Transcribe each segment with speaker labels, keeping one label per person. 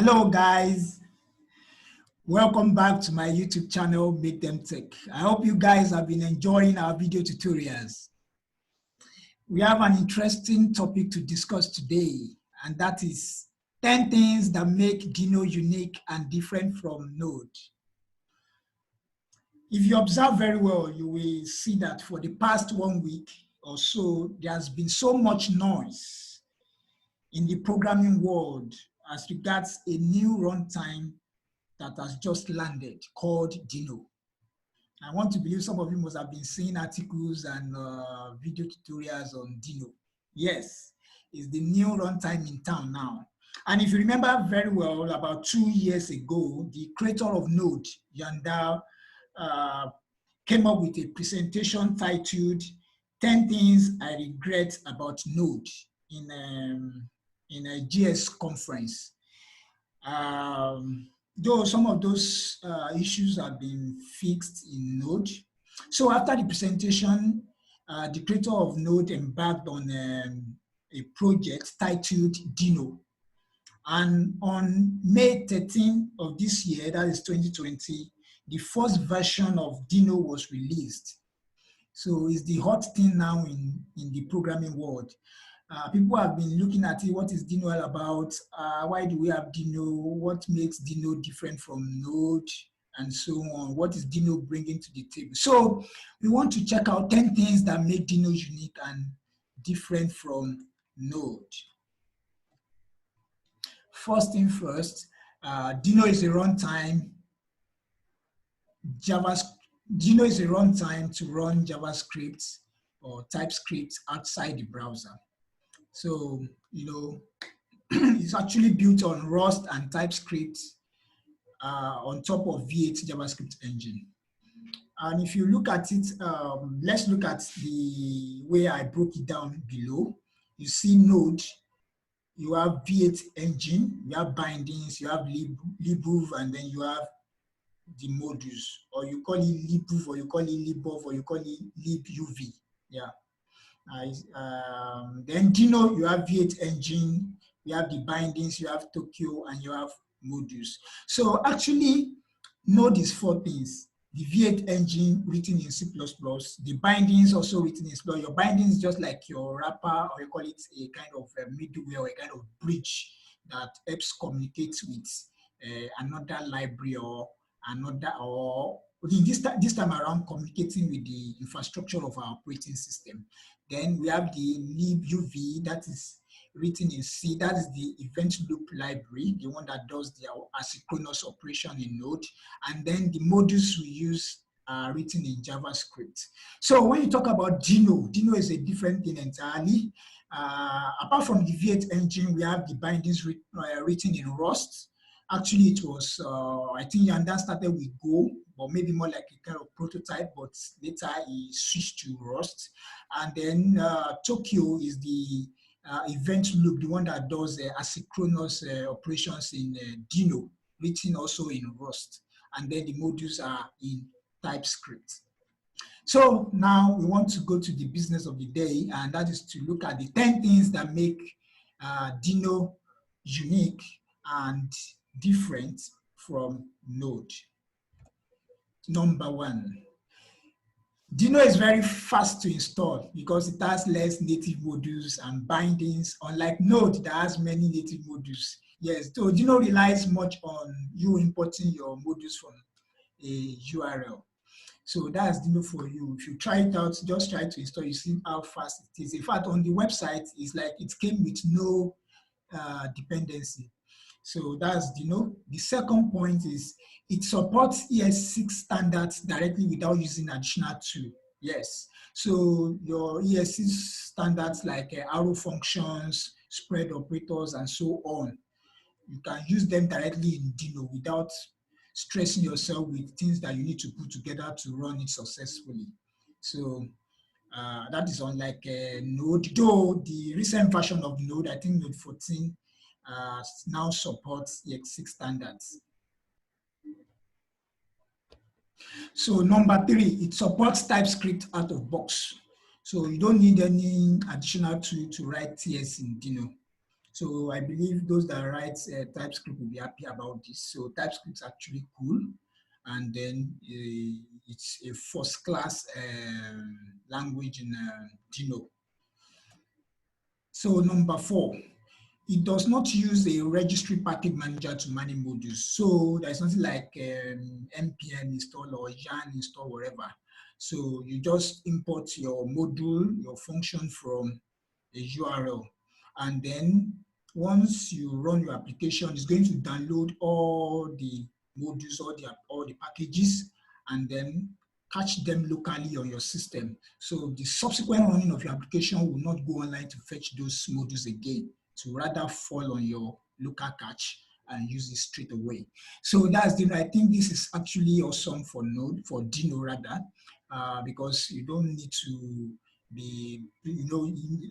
Speaker 1: Hello guys, welcome back to my YouTube channel, Make Them Tech. I hope you guys have been enjoying our video tutorials. We have an interesting topic to discuss today, and that is 10 things that make Deno unique and different from Node. If you observe very well, you will see that for the past 1 week or so, there has been so much noise in the programming world as regards a new runtime that has just landed called Deno. I want to believe some of you must have been seeing articles and video tutorials on Deno. Yes, it's the new runtime in town now. And if you remember very well, about 2 years ago, the creator of Node, Yanda, came up with a presentation titled 10 Things I Regret About Node in a GS conference. Though some of those issues have been fixed in Node. So after the presentation, the creator of Node embarked on a project titled Deno. And on May 13 of this year, that is 2020, the first version of Deno was released. So it's the hot thing now in the programming world. People have been looking at it. What is Deno all about? Why do we have Deno? What makes Deno different from Node? And so on. What is Deno bringing to the table? So we want to check out 10 things that make Deno unique and different from Node. First thing first, Deno is a runtime. Deno is a runtime to run JavaScript or TypeScript outside the browser. So, it's actually built on Rust and TypeScript on top of V8 JavaScript engine. And if you look at it, let's look at the way I broke it down below. You see Node, you have V8 engine, you have bindings, you have libov, and then you have the modules, or you call it libov, or you call it libov, or you call it libuv. Yeah. Then Deno, you have V8 engine, you have the bindings, you have Tokyo, and you have modules. So actually, Node is 4 things. The V8 engine written in C++, the bindings also written in C++. Your bindings is just like your wrapper, or you call it a kind of a middleware, or a kind of bridge that helps communicate with another library or another, or this time around communicating with the infrastructure of our operating system. Then we have the libuv that is written in C. That is the event loop library, the one that does the asynchronous operation in Node. And then the modules we use are written in JavaScript. So when you talk about Deno, Deno is a different thing entirely. Apart from the V8 engine, we have the bindings written in Rust. Actually, it was, I think Yanda started with Go, but maybe more like a kind of prototype, but later he switched to Rust. And then Tokyo is the event loop, the one that does asynchronous operations in Deno, written also in Rust. And then the modules are in TypeScript. So now we want to go to the business of the day, and that is to look at the 10 things that make Deno unique and different from Node. Number 1, Deno is very fast to install because it has less native modules and bindings, unlike Node that has many native modules. Yes, so Deno relies much on you importing your modules from a URL. So that's Deno for you. If you try it out, just try to install, you see how fast it is. In fact, on the website, it's like it came with no dependency. So that's Deno. The second point is it supports ES6 standards directly without using additional tool. Yes. So your ES6 standards like arrow functions, spread operators, and so on, you can use them directly in Deno without stressing yourself with things that you need to put together to run it successfully. So that is unlike Node. Though the recent version of Node, I think Node 14, now supports ES6 standards. So number 3, it supports TypeScript out of box. So you don't need any additional tool to write TS in Deno. So I believe those that write TypeScript will be happy about this. So TypeScript is actually cool, and then it's a first class language in Deno. So number 4, it does not use a registry package manager to manage modules. So there's nothing like npm install or yarn install, whatever. So you just import your module, your function from a URL. And then once you run your application, it's going to download all the modules, all the packages, and then catch them locally on your system. So the subsequent running of your application will not go online to fetch those modules again, to rather fall on your local cache and use it straight away. So that's the, I think this is actually awesome for Node, for Deno rather, because you don't need to be,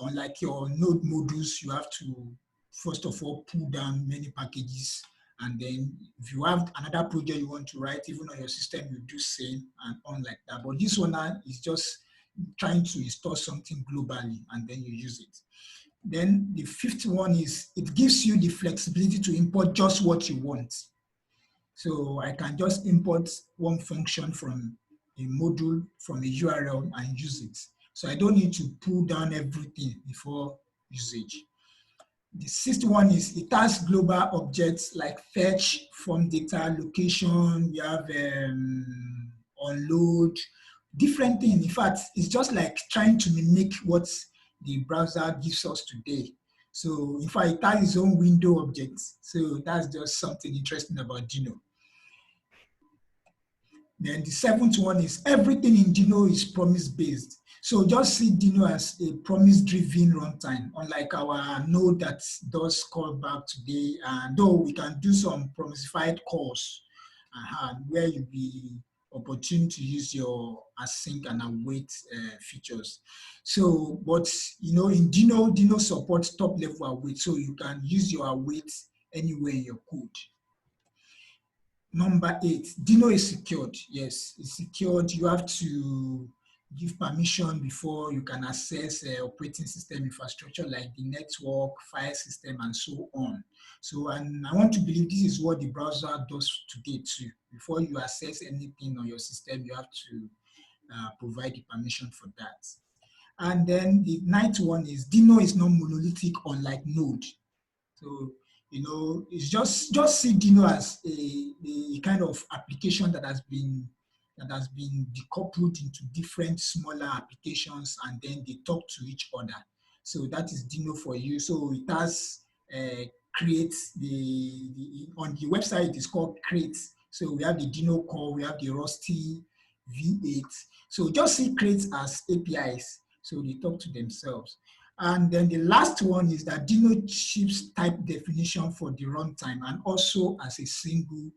Speaker 1: unlike your Node modules, you have to first of all pull down many packages, and then if you have another project you want to write, even on your system, you do same and on like that. But this one is just trying to install something globally and then you use it. Then the 5th one is it gives you the flexibility to import just what you want. So I can just import one function from a module, from a URL and use it. So I don't need to pull down everything before usage. The 6th one is it has global objects like fetch, form data, location, we have unload, different things. In fact, it's just like trying to mimic what the browser gives us today. So in fact, it has its own window objects. So that's just something interesting about Deno. Then the 7th one is everything in Deno is promise-based. So just see Deno as a promise-driven runtime, unlike our node that does callback today. And though we can do some promisified calls where you be opportune to use your async and await features. So, but in Deno supports top-level await, so you can use your await anywhere in your code. Number 8, Deno is secured. Yes, it's secured. You have to give permission before you can access operating system infrastructure like the network, file system, and so on. So, and I want to believe this is what the browser does today too. Before you access anything on your system, you have to provide the permission for that. And then the 9th one is Deno is not monolithic, unlike Node. So, it's just see Deno as a kind of application that has been decoupled into different smaller applications, and then they talk to each other. So that is Deno for you. So it has creates on the website it is called Create. So we have the Deno core, we have the Rusty V8. So just see Create as APIs. So they talk to themselves. And then the last one is that Deno ships type definition for the runtime and also as a single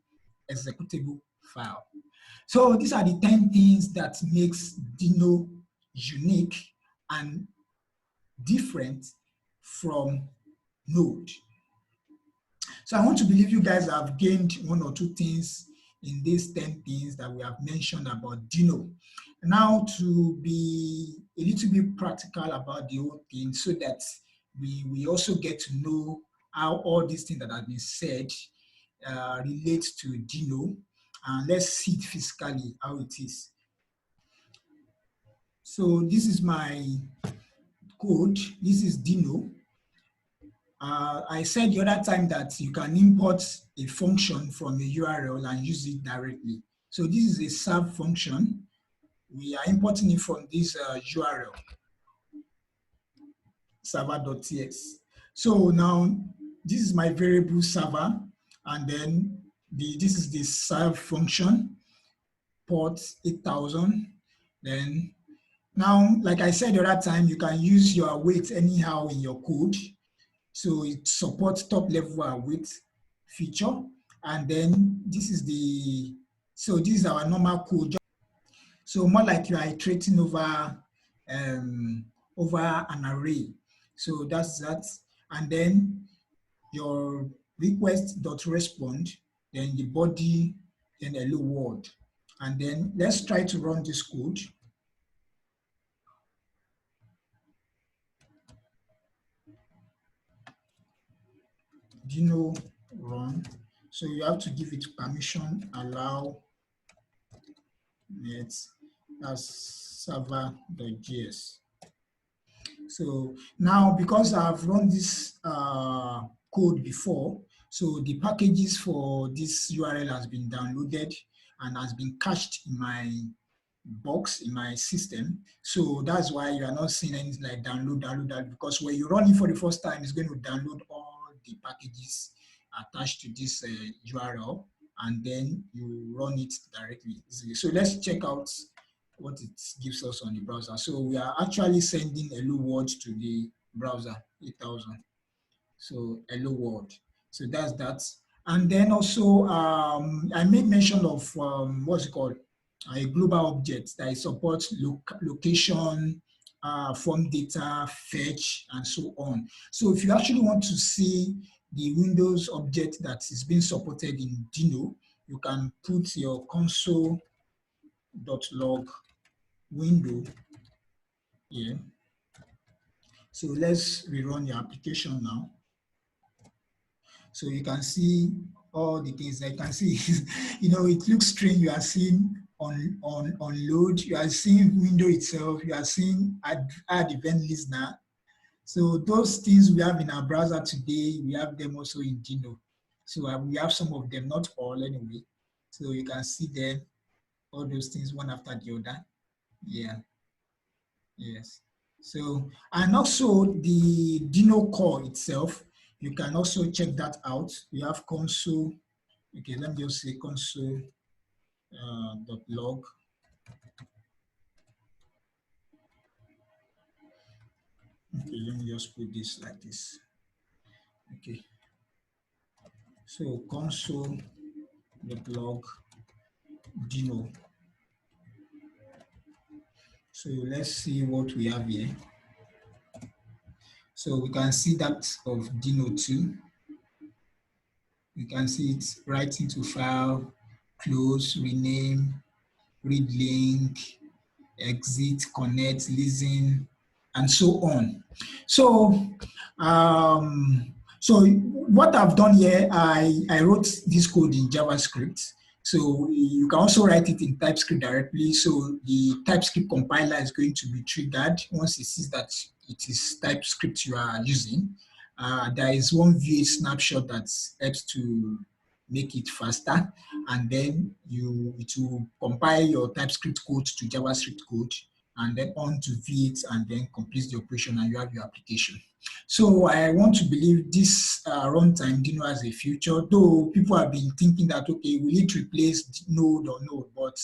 Speaker 1: executable file. So these are the 10 things that makes Deno unique and different from Node. So I want to believe you guys have gained 1 or 2 things in these 10 things that we have mentioned about Deno. Now to be a little bit practical about the whole thing so that we also get to know how all these things that have been said relate to Deno. And let's see it physically how it is. So this is my code. This is Deno. I said the other time that you can import a function from a URL and use it directly. So this is a serve function. We are importing it from this URL, server.txt. So now this is my variable server, and then this is the serve function, port 8000. Then now, like I said the other time, you can use your await anyhow in your code. So it supports top-level await feature. And then this is this is our normal code. So more like you are iterating over an array. So that's that. And then your request.respond, then the body, then hello world. And then let's try to run this code. Deno run. So you have to give it permission, allow net as server.js. So now, because I've run this code before, so the packages for this URL has been downloaded and has been cached in my box in my system. So that's why you are not seeing anything like download, because when you run it for the first time, it's going to download all the packages attached to this URL, and then you run it directly. So let's check out what it gives us on the browser. So we are actually sending hello world to the browser, 8000. So hello world. So that's that. And then also, I made mention of what's it called? A global object that supports location, form data, fetch, and so on. So if you actually want to see the Windows object that is being supported in Deno, you can put your console.log window here. So let's rerun your application now. So you can see all the things I can see. It looks strange. You are seeing on load, you are seeing window itself, you are seeing add event listener. So those things we have in our browser today, we have them also in Deno. So we have some of them, not all anyway. So you can see them, all those things one after the other. Yeah. Yes. So, and also the Deno core itself, you can also check that out. We have console. Okay, let me just say console .log. Okay, let me just put this like this. Okay. So console.log Deno. So let's see what we have here. So we can see that of Deno 2. You can see it write into file, close, rename, read link, exit, connect, listen, and so on. So, so what I've done here, I wrote this code in JavaScript. So you can also write it in TypeScript directly. So the TypeScript compiler is going to be triggered once it sees that it is TypeScript you are using. There is one V8 snapshot that helps to make it faster, and then it will compile your TypeScript code to JavaScript code, and then on to V8, and then complete the operation, and you have your application. So I want to believe this runtime Deno has a future, though people have been thinking that, okay, will it replace Node or Node, but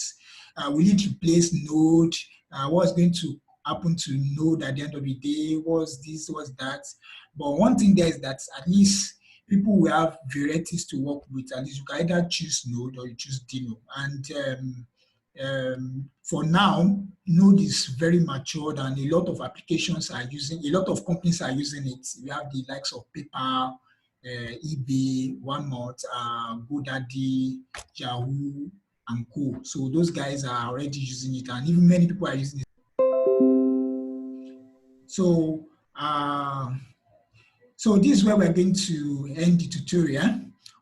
Speaker 1: will it replace Node? What's going to happen to Node at the end of the day? What's this, what's that? But one thing there is that at least people will have varieties to work with. At least you can either choose Node or you choose Deno. And for now, Node is very matured, and a lot of applications are using, a lot of companies are using it. We have the likes of PayPal, eBay, OneNote, GoDaddy, Yahoo, and Co. So those guys are already using it, and even many people are using it. So, so this is where we're going to end the tutorial.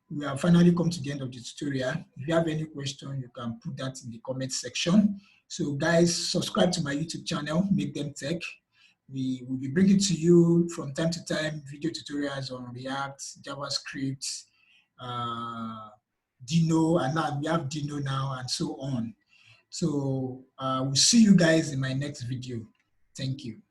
Speaker 1: We have finally come to the end of the tutorial. If you have any question, you can put that in the comment section. So guys, subscribe to my YouTube channel, Make Them Tech. We will be bringing to you from time to time video tutorials on React, JavaScript, Deno, and now we have Deno now, and so on. So we'll see you guys in my next video. Thank you.